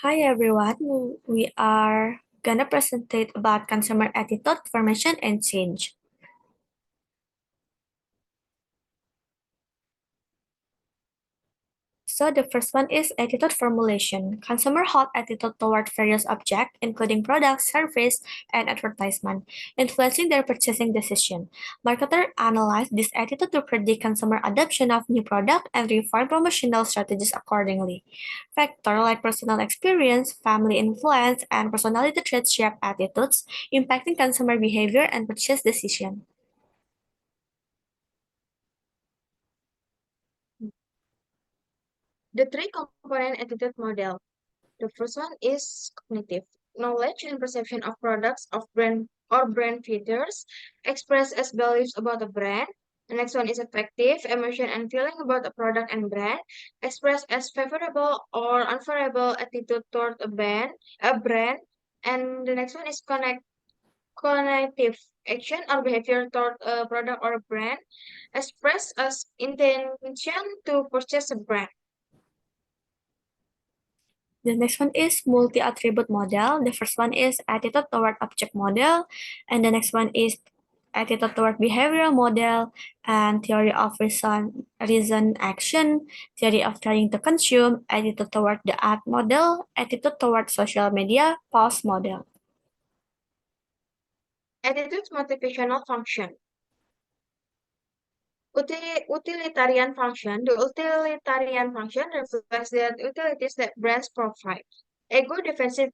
Hi everyone, we are gonna presentate about consumer attitude formation and change. So the first one is attitude formulation. Consumer hold attitude toward various objects, including products, service, and advertisement, influencing their purchasing decision. Marketers analyze this attitude to predict consumer adoption of new product and refine promotional strategies accordingly. Factors like personal experience, family influence, and personality traits shape attitudes, impacting consumer behavior and purchase decision. The three-component attitude model. The first one is cognitive. Knowledge and perception of products of brand or brand features expressed as beliefs about a brand. The next one is affective, emotion and feeling about a product and brand, expressed as favorable or unfavorable attitude toward a brand. And the next one is cognitive action or behavior toward a product or a brand, expressed as intention to purchase a brand. The next one is multi-attribute model. The first one is attitude toward object model, and the next one is attitude toward behavioral model, and theory of reason action, theory of trying to consume, attitude toward the art model, attitude toward social media, pause model. Attitude motivational function. Utilitarian function. The utilitarian function reflects the utilities that brands provide. A good defensive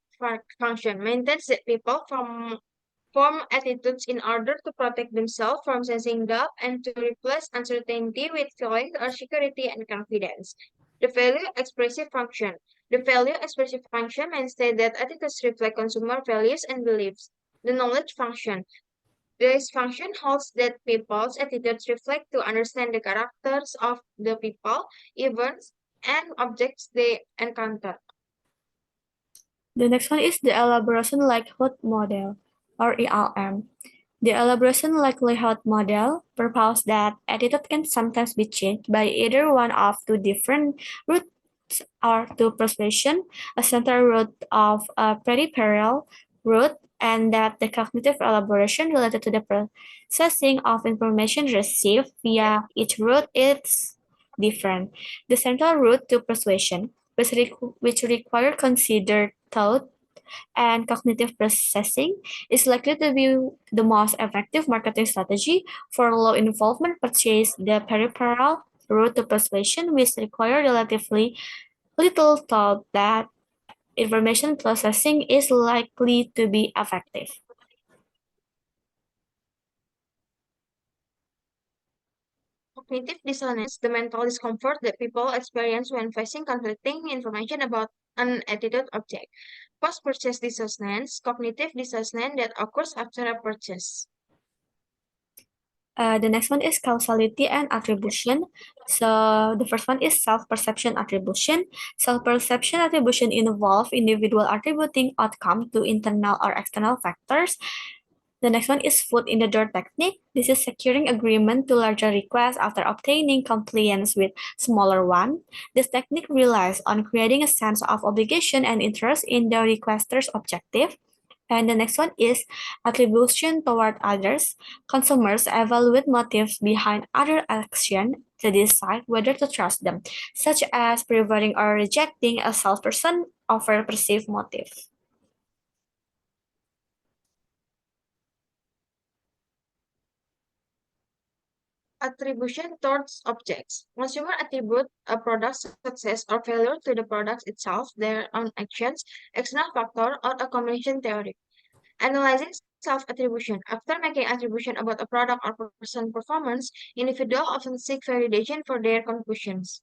function maintains that people form attitudes in order to protect themselves from sensing doubt and to replace uncertainty with feelings of security and confidence. The value expressive function. The value expressive function maintains that attitudes reflect consumer values and beliefs. The knowledge function. This function holds that people's attitudes reflect to understand the characters of the people, events, and objects they encounter. The next one is the elaboration likelihood model, or ELM. The elaboration likelihood model proposes that attitude can sometimes be changed by either one of two different routes or two persuasion, a central root of a peripheral root, and that the cognitive elaboration related to the processing of information received via each route is different. The central route to persuasion, which require considered thought and cognitive processing, is likely to be the most effective marketing strategy for low involvement purchase. The peripheral route to persuasion, which require relatively little thought that information processing is likely to be effective. Cognitive dissonance, the mental discomfort that people experience when facing conflicting information about an attitude object. Post-purchase dissonance, cognitive dissonance that occurs after a purchase. The next one is causality and attribution. So the first one is self-perception attribution. Self-perception attribution involve individual attributing outcome to internal or external factors. The next one is foot in the door technique. This is securing agreement to larger requests after obtaining compliance with smaller one. This technique relies on creating a sense of obligation and interest in the requester's objective. And the next one is attribution toward others. Consumers evaluate motives behind other action to decide whether to trust them, such as preferring or rejecting a salesperson over perceived motives. Attribution towards objects. Consumer attribute a product's success or failure to the product itself, their own actions, external factor, or a combination theory. Analyzing self-attribution. After making attribution about a product or person performance, individuals often seek validation for their conclusions.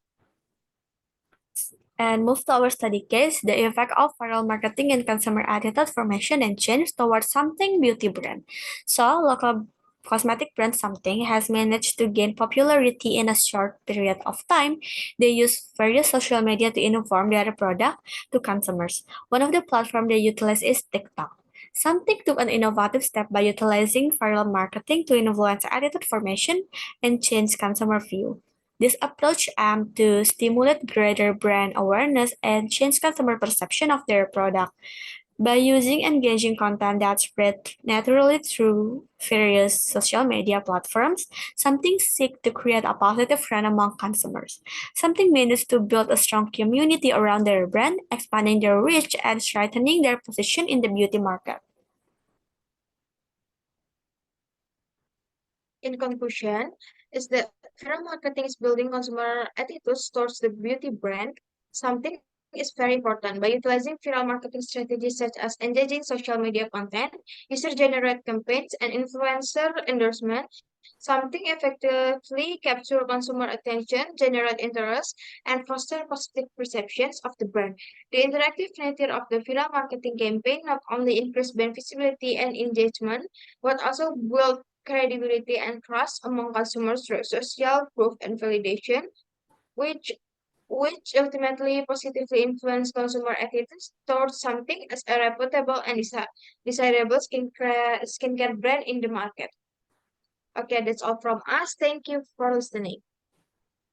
And move to our study case, the effect of viral marketing and consumer attitude formation and change towards something beauty brand. So, local cosmetic brand something has managed to gain popularity in a short period of time. They use various social media to inform their product to consumers. One of the platforms they utilize is TikTok. Something took an innovative step by utilizing viral marketing to influence attitude formation and change consumer view. This approach aims to stimulate greater brand awareness and change customer perception of their product. By using engaging content that spread naturally through various social media platforms, Something seeks to create a positive trend among consumers. Something manages to build a strong community around their brand, expanding their reach and strengthening their position in the beauty market. In conclusion, is that viral marketing is building consumer attitudes towards the beauty brand. Something is very important. By utilizing viral marketing strategies such as engaging social media content, user-generated campaigns, and influencer endorsement, something effectively capture consumer attention, generate interest, and foster positive perceptions of the brand. The interactive nature of the viral marketing campaign not only increase brand visibility and engagement, but also build credibility and trust among consumers through social proof and validation, which which ultimately positively influence consumer attitudes towards something as a reputable and desirable skincare brand in the market. Okay, that's all from us. Thank you for listening.